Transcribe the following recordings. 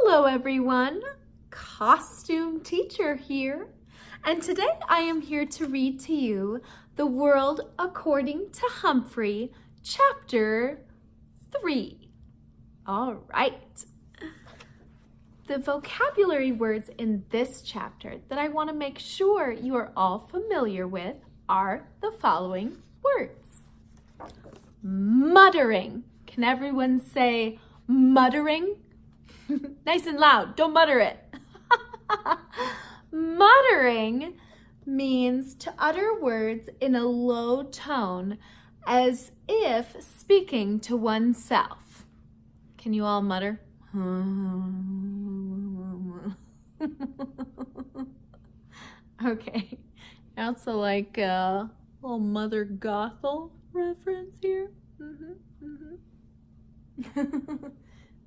Hello everyone, Costume Teacher here, and today I am here to read to you The World According to Humphrey, Chapter 3. All right. The vocabulary words in this chapter that I want to make sure you are all familiar with are the following words. Muttering. Can everyone say muttering? Nice and loud, don't mutter it. Muttering means to utter words in a low tone as if speaking to oneself. Can you all mutter? Okay, also like a little Mother Gothel reference here.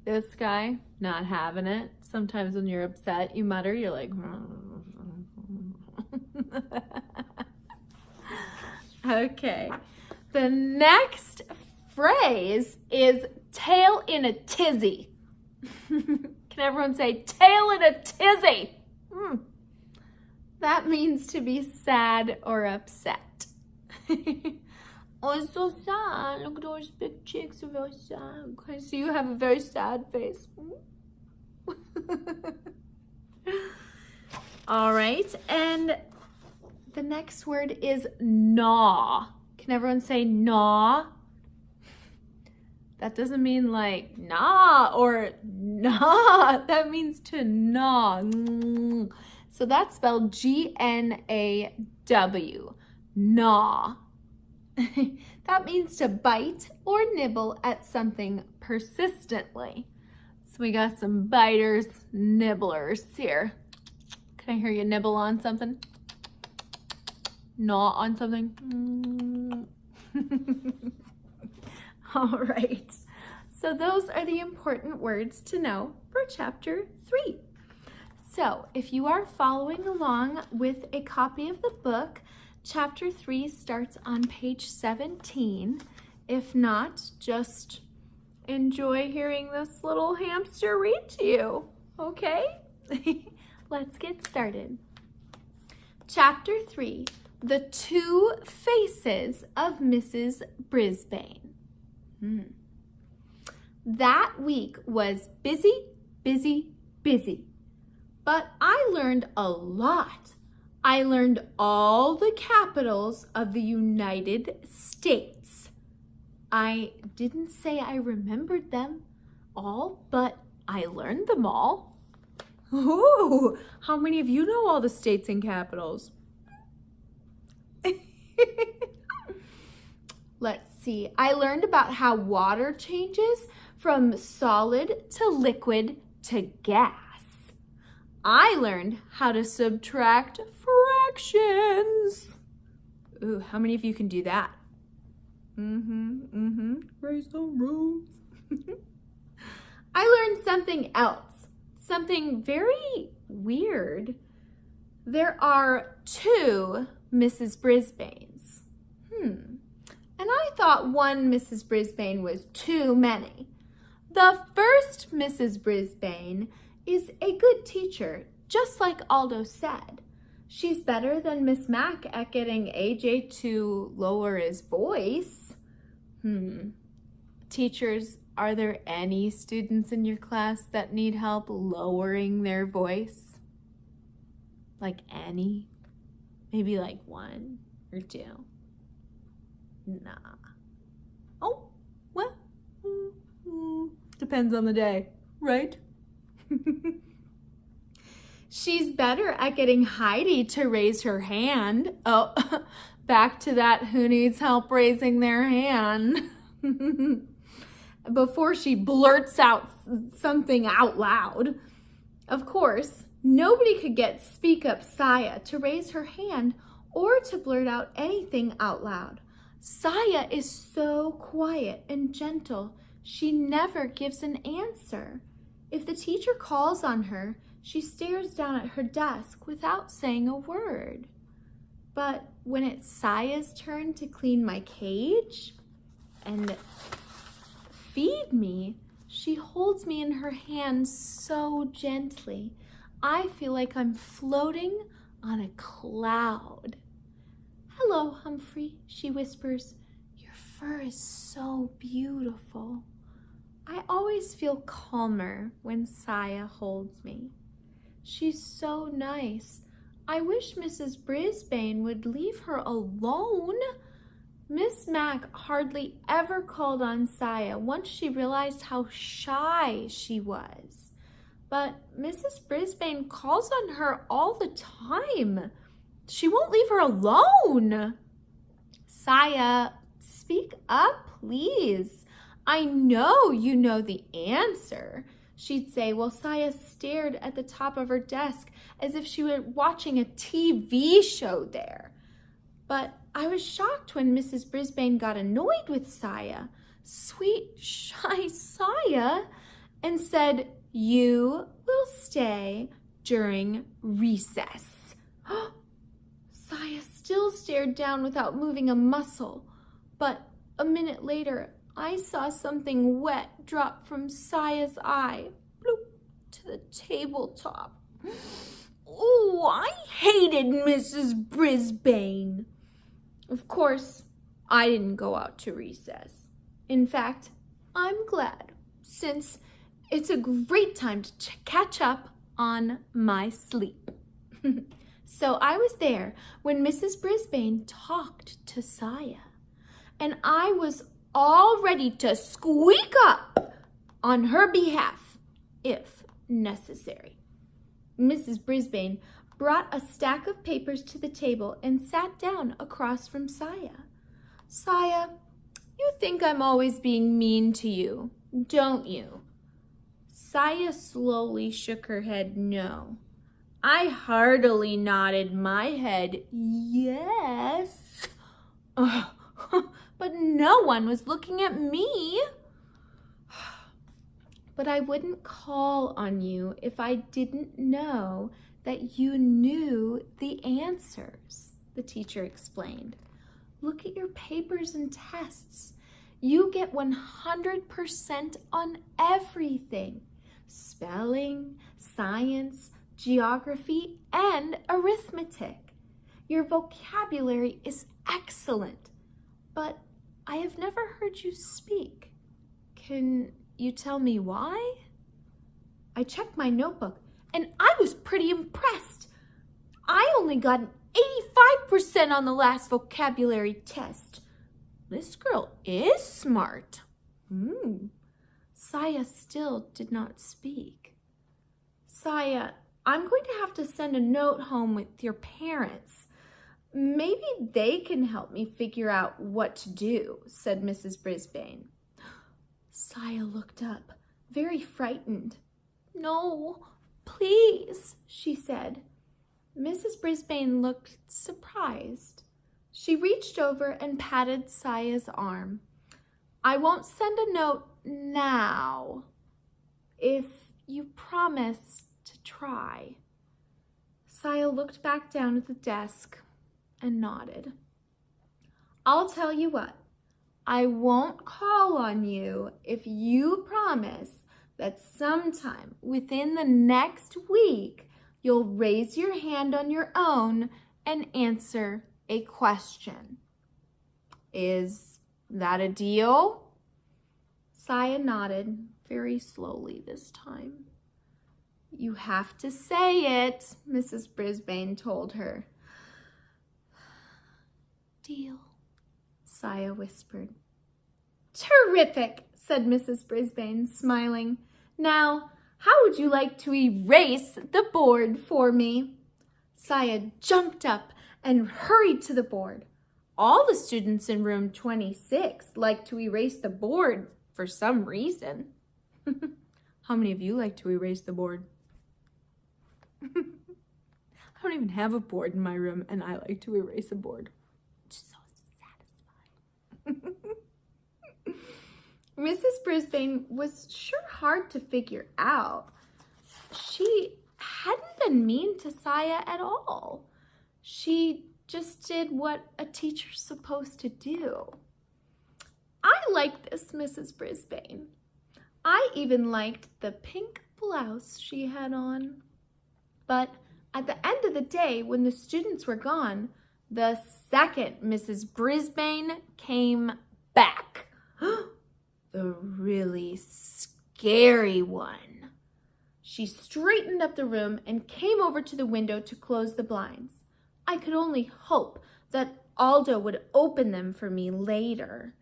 This guy, not having it. Sometimes when you're upset, you mutter, you're like, okay. The next phrase is tail in a tizzy. Can everyone say tail in a tizzy? That means to be sad or upset. Oh, it's so sad. Look at those big cheeks are very sad. Okay, so you have a very sad face. All right, and the next word is gnaw. Can everyone say gnaw? That doesn't mean like nah or nah. That means to gnaw. So that's spelled G-N-A-W. Gnaw. That means to bite or nibble at something persistently. So we got some biters, nibblers here. Can I hear you nibble on something? Gnaw on something? All right. So those are the important words to know for Chapter 3. So if you are following along with a copy of the book, Chapter 3 starts on page 17. If not, just enjoy hearing this little hamster read to you, okay? Let's get started. Chapter 3, The Two Faces of Mrs. Brisbane. That week was busy, busy, busy. But I learned a lot. I learned all the capitals of the United States. I didn't say I remembered them all, but I learned them all. Ooh, how many of you know all the states and capitals? Let's see. I learned about how water changes from solid to liquid to gas. I learned how to subtract fractions. Ooh, how many of you can do that? Raise the roof. I learned something else, something very weird. There are two Mrs. Brisbanes. And I thought one Mrs. Brisbane was too many. The first Mrs. Brisbane is a good teacher, just like Aldo said. She's better than Miss Mac at getting AJ to lower his voice. Teachers, are there any students in your class that need help lowering their voice? Like any? Maybe like one or two? Nah. Oh, well, depends on the day, right? She's better at getting Heidi to raise her hand. Oh, back to that who needs help raising their hand. Before she blurts out something out loud. Of course, nobody could get Speak Up Saya to raise her hand or to blurt out anything out loud. Saya is so quiet and gentle, she never gives an answer. If the teacher calls on her, she stares down at her desk without saying a word. But when it's Saya's turn to clean my cage and feed me, She holds me in her hands so gently. I feel like I'm floating on a cloud. "Hello, Humphrey," she whispers. "Your fur is so beautiful." I always feel calmer when Saya holds me. She's so nice. I wish Mrs. Brisbane would leave her alone. Miss Mac hardly ever called on Saya once she realized how shy she was. But Mrs. Brisbane calls on her all the time. She won't leave her alone. "Saya, speak up, please. I know you know the answer," she'd say while Saya stared at the top of her desk as if she were watching a TV show there. But I was shocked when Mrs. Brisbane got annoyed with Saya, sweet, shy Saya, and said, "You will stay during recess." Saya still stared down without moving a muscle, but a minute later, I saw something wet drop from Saya's eye, bloop, to the tabletop. Oh, I hated Mrs. Brisbane. Of course, I didn't go out to recess. In fact, I'm glad, since it's a great time to catch up on my sleep. So I was there when Mrs. Brisbane talked to Saya, and I was all ready to squeak up on her behalf, if necessary. Mrs. Brisbane brought a stack of papers to the table and sat down across from Saya. "Saya, you think I'm always being mean to you, don't you?" Saya slowly shook her head no. I heartily nodded my head yes. But no one was looking at me. "But I wouldn't call on you if I didn't know that you knew the answers," the teacher explained. "Look at your papers and tests. You get 100% on everything. Spelling, science, geography, and arithmetic. Your vocabulary is excellent, but I have never heard you speak. Can you tell me why?" I checked my notebook, and I was pretty impressed. I only got an 85% on the last vocabulary test. This girl is smart. Saya still did not speak. "Saya, I'm going to have to send a note home with your parents. Maybe they can help me figure out what to do," said Mrs. Brisbane. Saya looked up, very frightened. "No, please," she said. Mrs. Brisbane looked surprised. She reached over and patted Saya's arm. "I won't send a note now, if you promise to try." Saya looked back down at the desk and nodded. "I'll tell you what, I won't call on you if you promise that sometime within the next week, you'll raise your hand on your own and answer a question. Is that a deal?" Saya nodded very slowly this time. "You have to say it," Mrs. Brisbane told her. "Deal," Saya whispered. "Terrific," said Mrs. Brisbane, smiling. "Now, how would you like to erase the board for me?" Saya jumped up and hurried to the board. All the students in room 26 like to erase the board for some reason. How many of you like to erase the board? I don't even have a board in my room, and I like to erase a board. It's so satisfying. Mrs. Brisbane was sure hard to figure out. She hadn't been mean to Saya at all. She just did what a teacher's supposed to do. "I like this, Mrs. Brisbane. I even liked the pink blouse she had on. But at the end of the day, when the students were gone, the second Mrs. Brisbane came back. The really scary one. She straightened up the room and came over to the window to close the blinds. I could only hope that Aldo would open them for me later.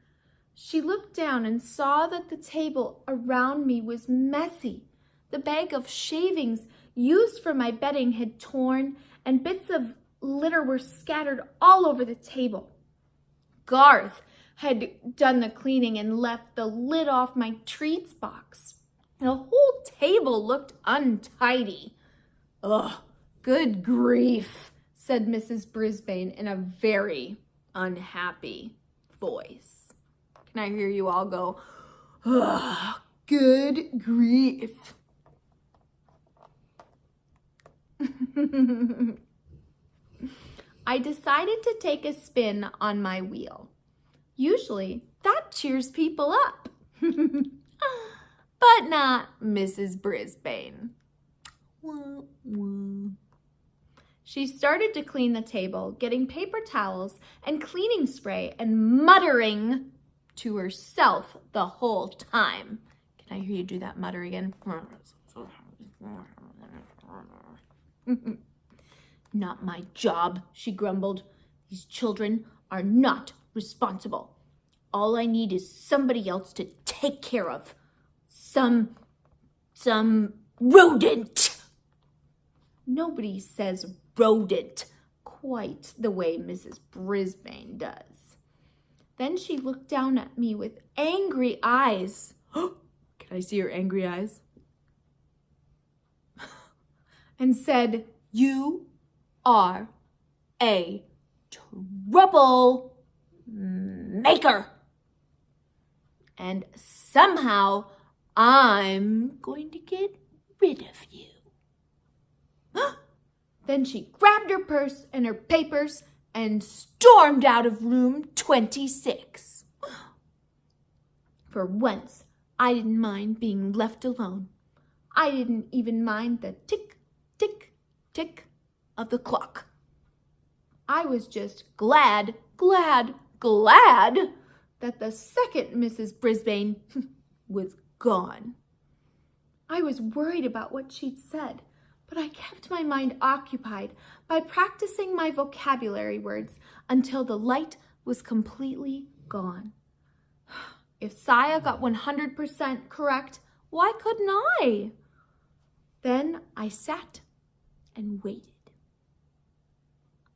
She looked down and saw that the table around me was messy. The bag of shavings used for my bedding had torn, and bits of litter were scattered all over the table. Garth had done the cleaning and left the lid off my treats box. The whole table looked untidy. Ugh, good grief, said Mrs. Brisbane in a very unhappy voice. Can I hear you all go, ugh, good grief? I decided to take a spin on my wheel. Usually, that cheers people up. But not Mrs. Brisbane. She started to clean the table, getting paper towels and cleaning spray and muttering to herself the whole time. Can I hear you do that mutter again? Not my job, she grumbled. These children are not responsible. All I need is somebody else to take care of. Some rodent. Nobody says rodent quite the way Mrs. Brisbane does. Then she looked down at me with angry eyes. Can I see her angry eyes? And said, "You are a trouble maker. And somehow I'm going to get rid of you." Then she grabbed her purse and her papers and stormed out of room 26. For once, I didn't mind being left alone. I didn't even mind the tick, tick, tick of the clock. I was just glad that the second Mrs. Brisbane was gone. I was worried about what she'd said, but I kept my mind occupied by practicing my vocabulary words until the light was completely gone. If Saya got 100% correct, why couldn't I? Then I sat and waited.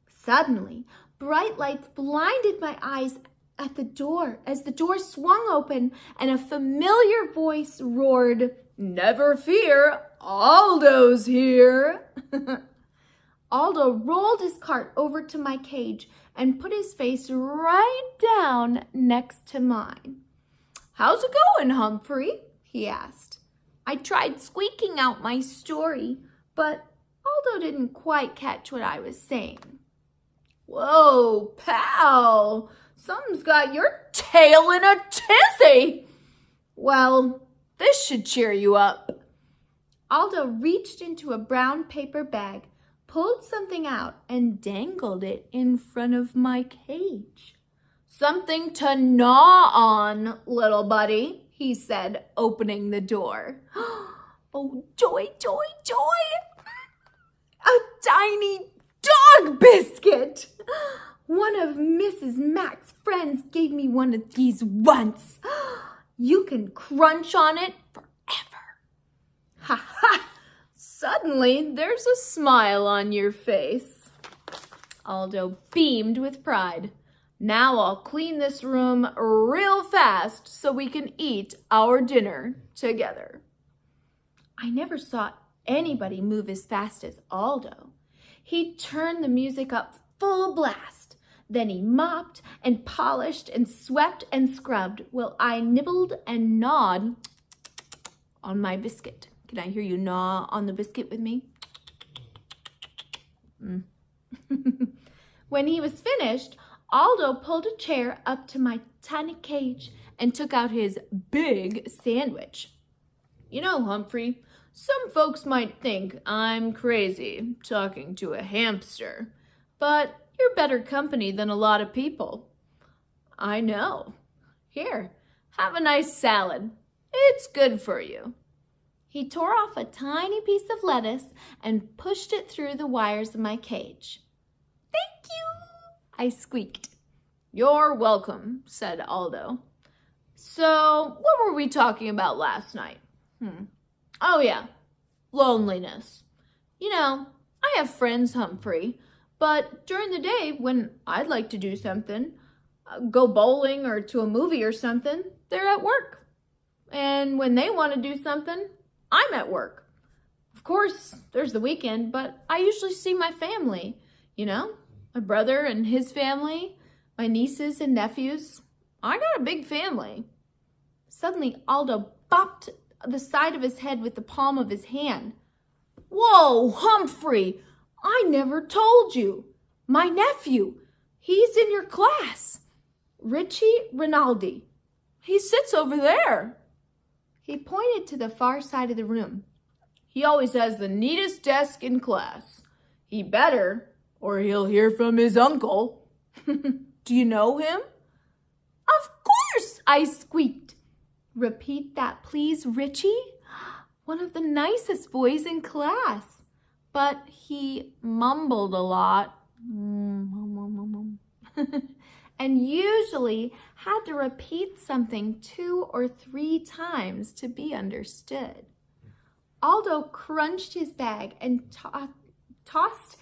Suddenly, bright lights blinded my eyes at the door as the door swung open and a familiar voice roared, "Never fear, Aldo's here." Aldo rolled his cart over to my cage and put his face right down next to mine. "How's it going, Humphrey?" he asked. I tried squeaking out my story, but Aldo didn't quite catch what I was saying. "Whoa, pal, something's got your tail in a tizzy." "Well, this should cheer you up." Aldo reached into a brown paper bag, pulled something out, and dangled it in front of my cage. "Something to gnaw on, little buddy," he said, opening the door. Oh, joy, joy, joy! A tiny dog biscuit! One of Mrs. Mac's friends gave me one of these once. You can crunch on it forever. Ha ha! Suddenly, there's a smile on your face. Aldo beamed with pride. "Now I'll clean this room real fast so we can eat our dinner together." I never saw anybody move as fast as Aldo. He turned the music up full blast. Then he mopped and polished and swept and scrubbed while I nibbled and gnawed on my biscuit. Can I hear you gnaw on the biscuit with me? When he was finished, Aldo pulled a chair up to my tiny cage and took out his big sandwich. You know, Humphrey, some folks might think I'm crazy talking to a hamster, but you're better company than a lot of people. I know. Here, have a nice salad. It's good for you. He tore off a tiny piece of lettuce and pushed it through the wires of my cage. "Thank you," I squeaked. You're welcome, said Aldo. So, what were we talking about last night? Oh yeah, loneliness. You know, I have friends, Humphrey, but during the day when I'd like to do something, go bowling or to a movie or something, they're at work. And when they want to do something, I'm at work. Of course, there's the weekend, but I usually see my family, you know, my brother and his family, my nieces and nephews. I got a big family. Suddenly, Aldo bopped the side of his head with the palm of his hand. Whoa, Humphrey, I never told you. My nephew, he's in your class. Richie Rinaldi. He sits over there. He pointed to the far side of the room. He always has the neatest desk in class. He better, or he'll hear from his uncle. Do you know him? Of course, I squeaked. Repeat that, please, Richie. One of the nicest boys in class. But he mumbled a lot. And usually had to repeat something 2 or 3 times to be understood. Aldo crunched his bag and tossed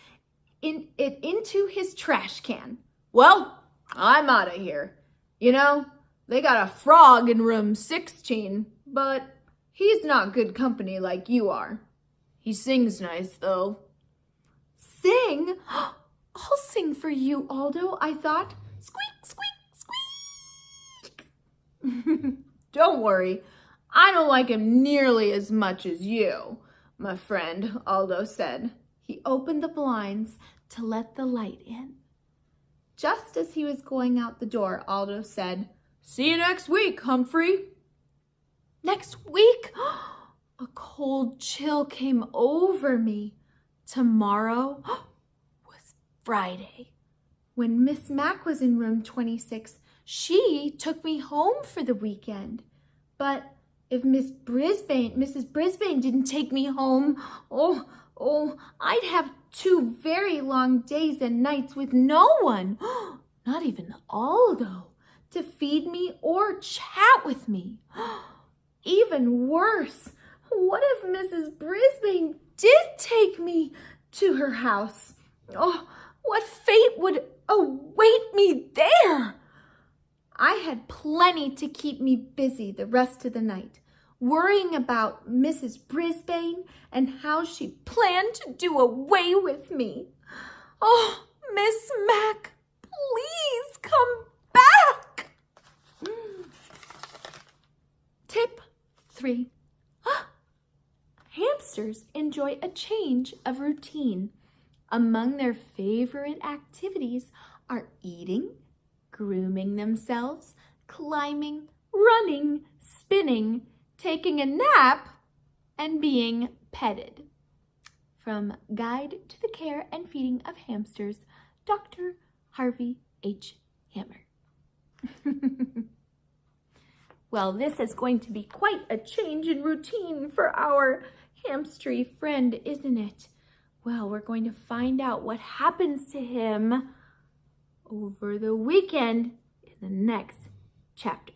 it into his trash can. Well, I'm out of here. You know, they got a frog in room 16, but he's not good company like you are. He sings nice, though. Sing? I'll sing for you, Aldo, I thought. Squeak, squeak, squeak. Don't worry. I don't like him nearly as much as you, my friend, Aldo said. He opened the blinds to let the light in. Just as he was going out the door, Aldo said, See you next week, Humphrey. Next week? A cold chill came over me. Tomorrow was Friday. When Miss Mac was in room 26, she took me home for the weekend. But if Mrs Brisbane didn't take me home, I'd have 2 very long days and nights with no one, not even Aldo, to feed me or chat with me. Even worse, what if Mrs. Brisbane did take me to her house? Oh, what fate would await me there? I had plenty to keep me busy the rest of the night, worrying about Mrs. Brisbane and how she planned to do away with me. Oh, Miss Mac, please come back. Tip 3. Hamsters enjoy a change of routine. Among their favorite activities are eating, grooming themselves, climbing, running, spinning, taking a nap, and being petted. From Guide to the Care and Feeding of Hamsters, Dr. Harvey H. Hammer. Well, this is going to be quite a change in routine for our hamstery friend, isn't it? Well, we're going to find out what happens to him over the weekend in the next chapter.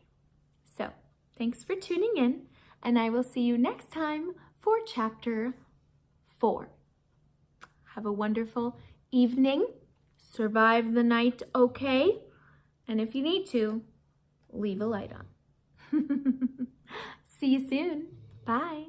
So, thanks for tuning in, and I will see you next time for chapter 4. Have a wonderful evening. Survive the night okay. And if you need to, leave a light on. See you soon. Bye.